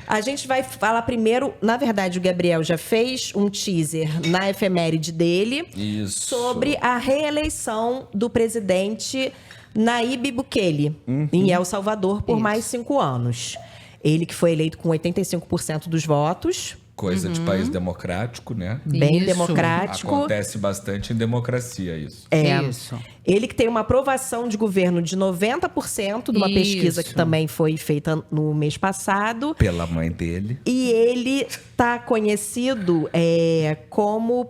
A gente vai falar primeiro, na verdade, o Gabriel já fez um teaser na efeméride dele sobre a reeleição do presidente Nayib Bukele em El Salvador por mais 5 anos. Ele que foi eleito com 85% dos votos. Coisa de país democrático, né? Bem democrático. Acontece bastante em democracia isso. Isso. Ele que tem uma aprovação de governo de 90% de uma pesquisa que também foi feita no mês passado. Pela mãe dele. E ele está conhecido como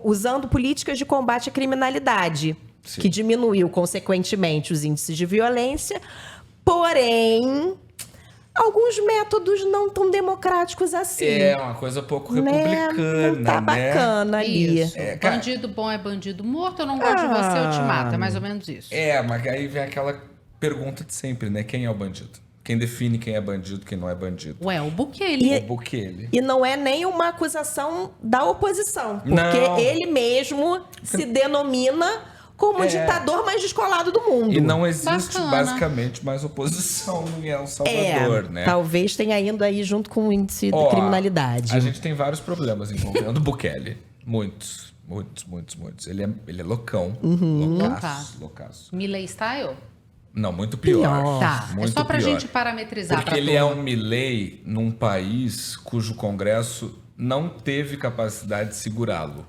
usando políticas de combate à criminalidade, que diminuiu, consequentemente, os índices de violência. Porém, alguns métodos não tão democráticos assim. É uma coisa pouco republicana, não tá bacana ali. Bandido bom é bandido morto, eu não gosto de você, eu te mato. É mais ou menos isso. Mas aí vem aquela pergunta de sempre, né? Quem é o bandido? Quem define quem é bandido, quem não é bandido? Ué, o Bukele. O Bukele. E não é nem uma acusação da oposição, porque ele mesmo se denomina como o ditador mais descolado do mundo. E não existe, basicamente, mais oposição em El Salvador, né? Talvez tenha indo aí junto com o índice de criminalidade. A gente tem vários problemas envolvendo o Bukele. Muitos. Ele é loucão. Loucaço. Milley style? Não, muito pior. Tá, muito é só pra pior. gente parametrizar. Porque ele é um Milley num país cujo Congresso não teve capacidade de segurá-lo.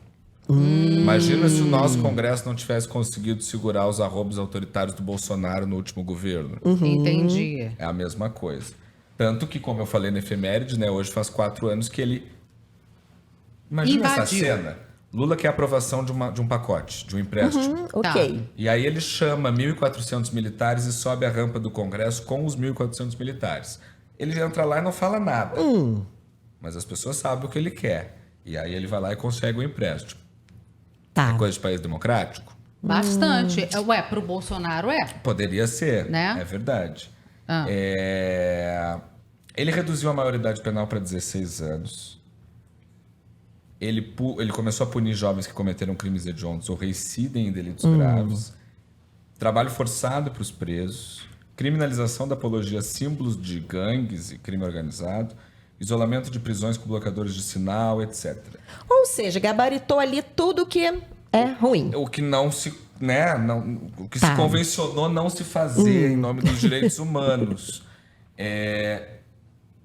Imagina se o nosso Congresso não tivesse conseguido segurar os arroubos autoritários do Bolsonaro no último governo. Entendi. É a mesma coisa. Tanto que, como eu falei na efeméride, né, hoje faz 4 anos que ele... Imagina essa cena. Lula quer a aprovação de um pacote, de um empréstimo. Ok. E aí ele chama 1.400 militares e sobe a rampa do Congresso com os 1.400 militares. Ele entra lá e não fala nada. Mas as pessoas sabem o que ele quer. E aí ele vai lá e consegue o empréstimo. É coisa de país democrático? Bastante. Ué, pro Bolsonaro Poderia ser, né? É verdade. Ele reduziu a maioridade penal para 16 anos. Ele começou a punir jovens que cometeram crimes hediondos ou reincidem em delitos graves. Trabalho forçado para os presos. Criminalização da apologia a símbolos de gangues e crime organizado. Isolamento de prisões com bloqueadores de sinal, etc. Ou seja, gabaritou ali tudo que é ruim. O que não se, né, o que se convencionou não se fazer em nome dos direitos humanos.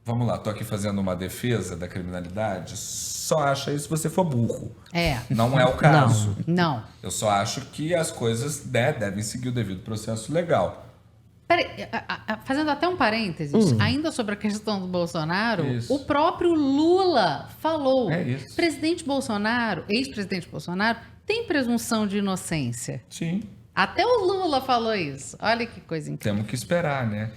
Vamos lá, tô aqui fazendo uma defesa da criminalidade. Só acha isso se você for burro. Não é o caso. Não. Eu só acho que as coisas, né, devem seguir o devido processo legal. Peraí, fazendo até um parênteses, ainda sobre a questão do Bolsonaro, o próprio Lula falou, presidente Bolsonaro, ex-presidente Bolsonaro, tem presunção de inocência. Sim. Até o Lula falou isso. Olha que coisa incrível. Temos que esperar, né?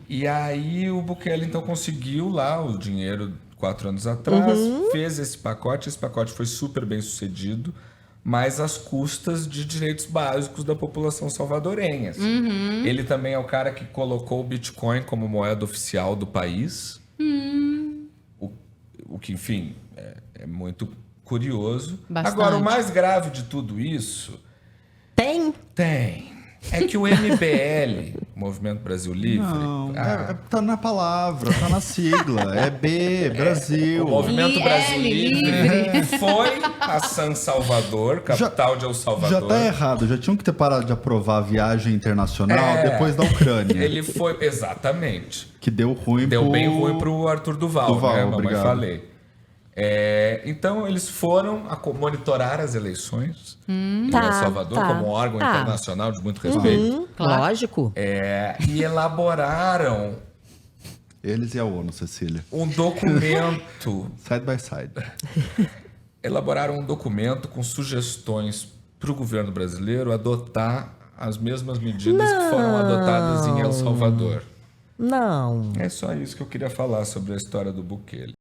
E aí o Bukele, então, conseguiu lá o dinheiro 4 anos atrás, fez esse pacote foi super bem sucedido, mas às custas de direitos básicos da população salvadorenha. Ele também é o cara que colocou o Bitcoin como moeda oficial do país, o que, enfim, é muito curioso. Bastante. Agora, o mais grave de tudo isso... Tem. É que o MBL, Movimento Brasil Livre... Não, tá na palavra, tá na sigla. É B, Brasil. O Movimento Brasil Livre foi a San Salvador, capital de El Salvador. Já tá errado, já tinham que ter parado de aprovar a viagem internacional depois da Ucrânia. Ele foi, exatamente. Que deu ruim bem ruim pro Arthur Duval, né? Mamãe falei. Então, eles foram monitorar as eleições em El Salvador como um órgão internacional de muito respeito. Lógico. E elaboraram... Eles e a ONU, Cecília. Um documento... Side by side. Elaboraram um documento com sugestões para o governo brasileiro adotar as mesmas medidas que foram adotadas em El Salvador. Não. É só isso que eu queria falar sobre a história do Bukele.